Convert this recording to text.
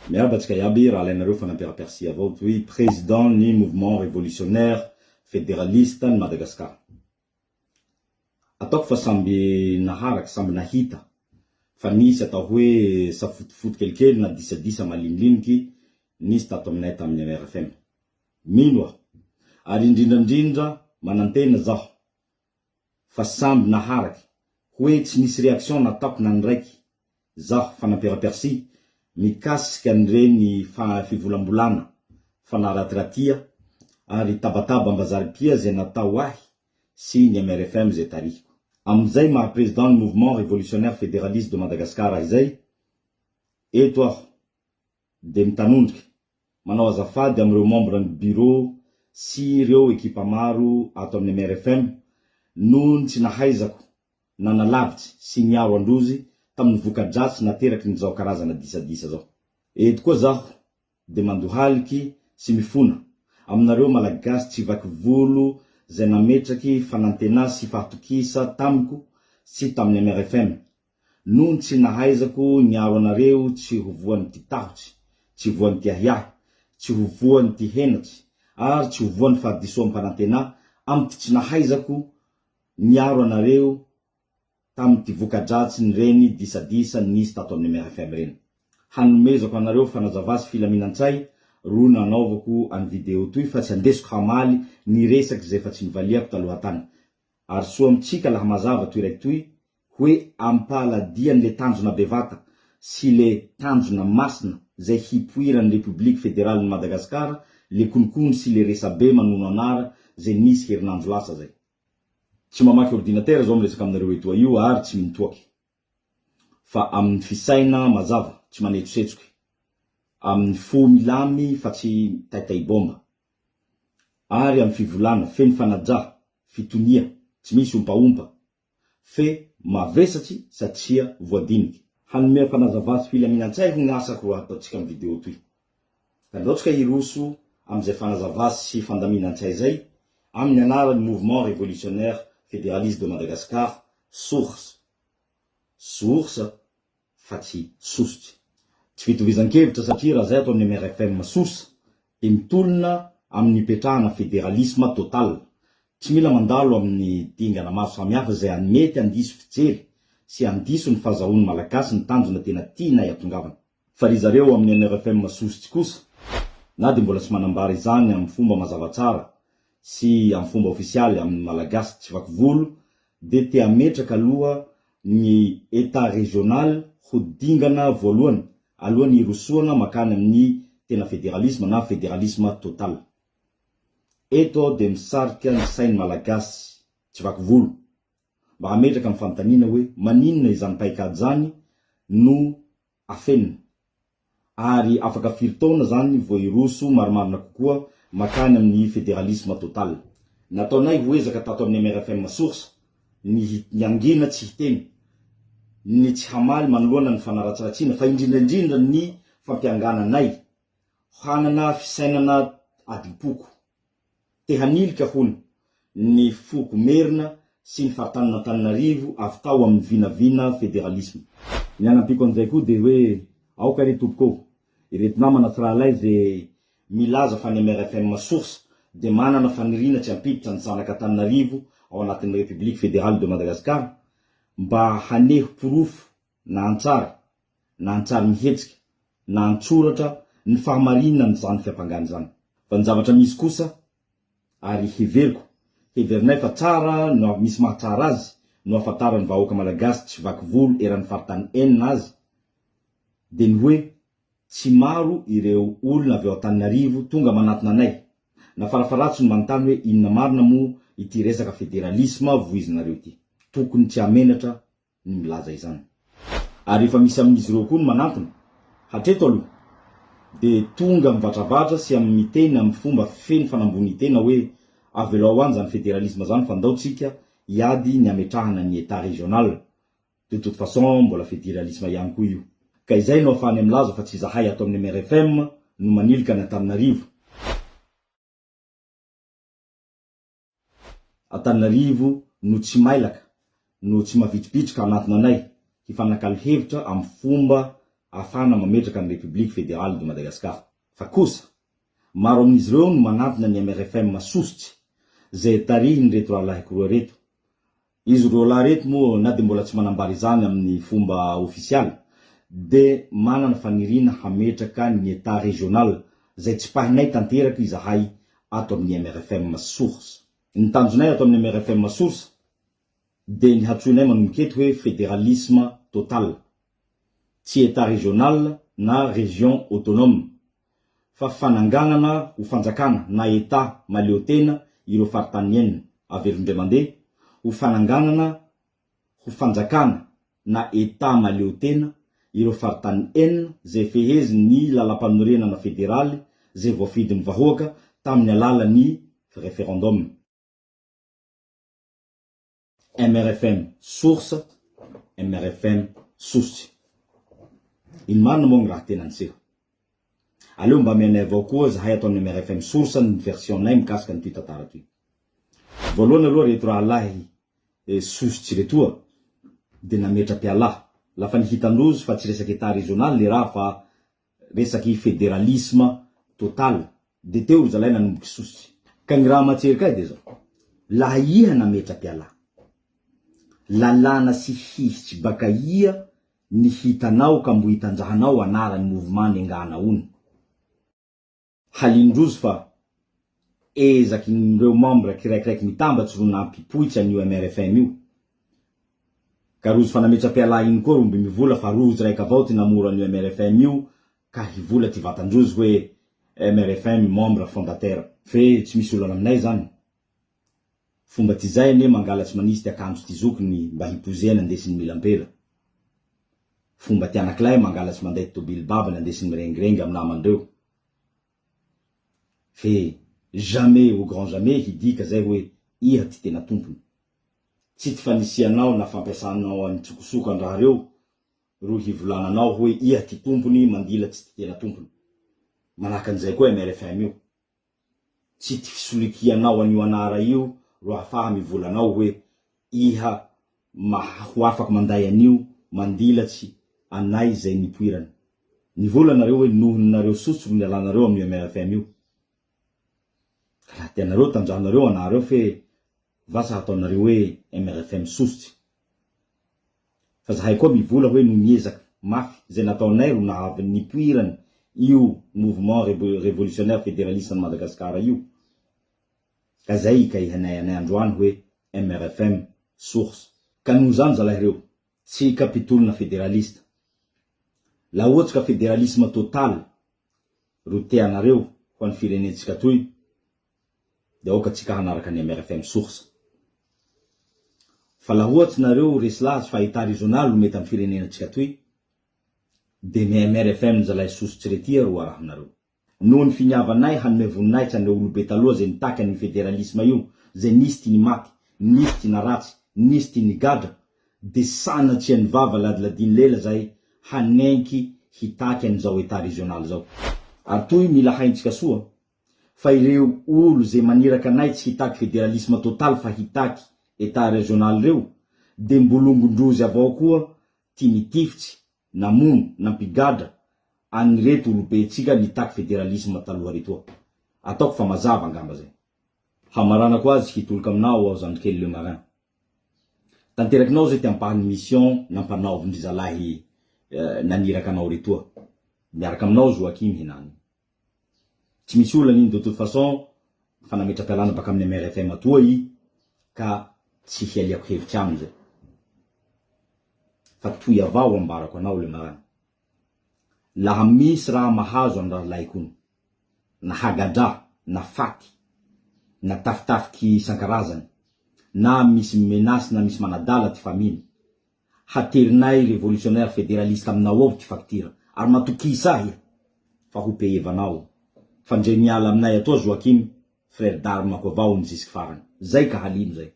Miabatsika yaby raha alainareo fanampera-persia avao toy président ny mouvement révolutionnaire fédéraliste ny Madagascar. Ataoko fa samby naharaky samby nahita fa nisy atao hoe safotofoto kelikely na disadisa maliniliniky nisy tato aminay tamin'ny RFM. Mino aho ary indrindrandrindra manantena zaho fa samby naharaky hoe tsy nisy réaction nataoko nandraiky zaho fanampera-persia mikasika nireny fivolambolana fanaratratia ary tabataba ambazary pia zay natao ahy sy ny MRFM zay tarihiko. Amizay maha président du mouvement révolutionnaire fédéraliste de Madagascar izay eto aho de mitanondriky manao azafady amireo membre ny bureau sy ireo ekipa maro ato amin'ny MRFM nohony tsy nahaizako nanalavitsy sy niaro androzy tamin'ny vokadratsy nateraky ny zao karazana disadisa zao. Eto koa zaho de mandohaliky sy mifona aminareo malagasy tsy vaky volo zay nametraky fanantena sy fahatokisa tamiko sy tamin'ny MRFM nohony tsy nahaizako niaro anareo tsy hovoan'ny ty tahotsy, tsy hovoan'ny ty ahiahy, tsy hovoan'ny ty henatsy ary tsy hovoan'ny fahadisoan'ny mpanantena amin'ny ty tsy nahaizako niaro anareo tamin'ny ty vokadratsy ny reny disadisa nisy tato amin'ny MRFM reny. Hanomezako anareo fanazavasy filaminan-tsay ro nanaovako any video toy fa tsy andesiko hamaly ny resaky zay fa tsy nivaliako taloha tany. Ary soa amitsika laha mazava toy raiky toy hoe ampaladiany le tanjona bevata sy le tanjona masina zay hipoiran'ny République fédérale de Madagascar le konikony sy le resabe manono anara zay nisy herinandro lasa zay. Tsy mamaky ordinateur zao miresaka aminareo etoa io ary tsy mintoaky. Fa amin'ny fisaina mazava, tsy manetsosetsoky. Amin'ny fo milamy fa tsy taitay bomba. Ary amin'ny fivolana, feny fanaja, fitonia, tsy misy ompaompa. Fe mavesatsy satria voadiniky. Hanome fanazavasy filaminan-tsay ho gn'asako ataotsika amin'ny video toy. Kandaotsika iroso amin'izay fanazavasy sy fandaminan-tsay zay amin'ny anaran'ny mouvement révolutionnaire fédéraliste de Madagascar, source. Source, fa tsy sosotsy. Tsy fitovizan-kevitra satria raha zay atao amin'ny MRFM source, de mitolona amin'ny ipetrahana fédéralisme total. Tsy mila mandalo amin'ny dingana maro samihafa zay mety andiso fijery sy andiso ny fahazahoan'ny malagasy ny tanjona tena tiana iatongavana. Fa ry zareo amin'ny MRFM sosotsy kosa, na de mbola tsy manambara izany amin'ny fomba mazava tsara sy amin'ny fomba ofisialy amin'ny malagasy tsy vaky volo, de te ametraka aloha ny état régional ho dingana voalohany alohan'ny irosoana makany amin'ny tena fédéralisme na fédéralisme total. Eto de misarika ny sainy malagasy tsy vaky volo mba hametraka amin'ny fanontaniana hoe maninona izany paikady zany no afenina ary afaka firy-taona zany vo iroso marimarina kokoa makany amin'ny fédéralisme total. Nataonay hoezaka tato amin'ny MRFM source ny angina tsy hiteny, ny tsy hamaly manoloana ny fanaratsiratsiana fa indrindrandrindra ny fampiangananay hanana fisainana adipoko. Te hanilika hony ny foko merina sy ny faritanana Antananarivo avy tao amin'ny vinavina fédéralisme. Ny anampiko an'izay koa de hoe aoka re tompoko ireto namana tsiralay zay milaza fa ny MRFM source de manana fanirina tsy ampiditra ny zanaka Antananarivo ao anatin'ny République fédérale de Madagascar mba haneho porofo na antsara mihetsika na antsoratra ny fahamarinana ny zany fiampangany zany. Fa ny zavatra misy kosa ary heverinay fa tsara no misy mahatsara azy no afantaran'ny vahoaka malagasy tsy vaky volo eran'ny faritany enina azy de ny hoe tsy maro ireo olona avy ao Antananarivo tonga manatona anay. Na farafaratsy no manontany hoe inona marina mo ity resaka fédéralisme voizinareo ity. Tokony tsy amenatra ny milaza izany. Ary efa misy amin'izy ireo koa no manantona hatreto aloha de tonga mivatravatra sy amin'ny miteny amin'ny fomba feny fanambony tena hoe avelao any zany fédéralisme zany fa ndaotsika iady ny ametrahana ny état régional. De toute façon mbola fédéralisme ihany koa io. Ka izay no afahany milaza fa tsy zahay ato amin'ny MRFM no manilika ny Antananarivo. Antananarivo no tsy mailaka, no tsy mavitripitrika anatinanay hifanakalo hevitra amin'ny fomba afana mametraka ny République fédérale de Madagascar. Fa kosa maro amin'izy ireo no manantona ny MRFM masosotsy zay tarihiny reto rahalahy roa reto. Izy roa lahy reto moa na de mbola tsy manambara izany amin'ny fomba ofisialy de manana fanirina hametraka ny état régional zay tsy pahinay tanteraky izahay ato amin'ny MRFM source. Ny tanjonay ato amin'ny MRFM source de ny hatsoinay manomboka eto hoe fédéralisme total, tsy état régional na région autonome, fa fananganana ho fanjakana na état maleotena ireo faritany enina Averindray mandeha, ho fananganana ho fanjakana na état maleotena ireo faritany enina zay feheziny lalam-panorenana fédéraly zay voafidin'ny vahoaka tamin'ny alalan'ny référendum. MRFM source, MRFM source. Ino marina moa gny raha tena niseho. Aleo mba mianay avao koa zahay ato amin'ny MRFM source ny version nay mikasika ny tantara toy. Voalohany aloha reto rahalahy sosotsy retoa de nametra-pialahy. Lafa nihitandrozy fa tsy resaky état régional le raha fa resaky fédéralisme total. De teo zalay nanomboky sosotsy. Ka gny raha matsery kay de zao. Laha iha nametra-pialahy, lalàna sy hihitsy baka iha ny hitanao ka mbo hitanjahanao anaran'ny mouvement nengana ony. Halindrozy fa ezaky nireo membre kiraikiraiky mitambatsy ro nampipoitsy an'io MRFM io. Ka rozy fa nametra-pialahy iny koa romby mivola fa rozy raiky avao ty namoro an'io MRFM io ka hivola ty vatandrozy hoe MRFM membre fondateur. Fe tsy misy olana aminay zany. Fomba ty zay ane mangalatsy manisy ty akanjo ty zokiny mba hipozeny andesiny milampela. Fomba ty anaklay mangalatsy manday tobily babany andesiny mirengirengy amin'ny namandreo. Fe jamais au grand jamais hidika zay hoe iha ty tena tompony. Tsy ty fanisianao na fampiasanao any tsokosoko andraha reo ro hivolananao hoe iha ty tompony mandilatsy ty tena tompony. Manaka an'izay koa MRFM io. Tsy ty fisolikianao an'io anara io ro ahafaha mivolanao hoe iha ho afaky manday an'io mandilatsy anay zay nipoirany. Nivolanareo hoe nohonareo sotsy ro nialanareo amin'ny MRFM io. Raha tianareo tanjahanareo anareo fe vasa ataonareo hoe MRFM sosotsy. Fa zahay koa mivola hoe no niezaky mafy zay nataonay ro nahavy nipoirany io mouvement révolutionnaire fédéraliste de Madagascar io. Ka zay ka ihanay anay androany hoe MRFM source. Ka noho zany zalahy reo, tsy kapitolona fédéraliste. La ohatsy ka fédéralisme total ro teanareo ho an'ny firenentsika toy, de oka tsika hanaraka ny MRFM source. Fa la ohatsy nareo reslazy fa état régional ho mety amin'ny firenentsika toy, de ny MRFM zalay sosotsy retia ro arahanareo. Noho ny finiavanay hanome voninay tsy an'ireo olobe taloha zay nitaka ny fédéralisme io, zay nisy ty nimaty, nisy ty naratsy, nisy ty nigadra, de sanatsy ny vava ladiladiny lela zay hanenky hitaky an'izao état régional zao. Atoy mila haintsika soa fa ireo olo zay maniraka anay tsy hitaky fédéralisme total fa hitaky état régional reo, de mbolongondrozy avao koa ty mitifitsy, namono, nampigadra agny reto olobe tsika nitaky fédéralisme taloha retoa. Ataoko fa mazava angamba zay. Hamaranako azy hitoloka aminao aho Zandrikely Lemarin. Tanterakinao zay ty ampahany mission nampanaovindry zalahy naniraka anao retoa. Miaraka aminao Joakim henany. Tsy misy olana iny de toute façon fa nametra-pialana baka amin'ny MRFM atoa i ka tsy hialiako hevitsy aminy zay. Fa toy avao ambarako anao Lemarin. Laha misy raha mahazo andraha laikony, na hagadra, na faty, na tafitafiky isan-karazany, na misy menasy na misy manadala ty faminy, haterinay révolutionnaire fédéraliste aminao ao ty faktira, ary matokisa iha, fa ho pehevanao. Fa ndre miala aminay atoa Joakim, frère d'armes ko avao ny zisky farany. Zay ka halino zay.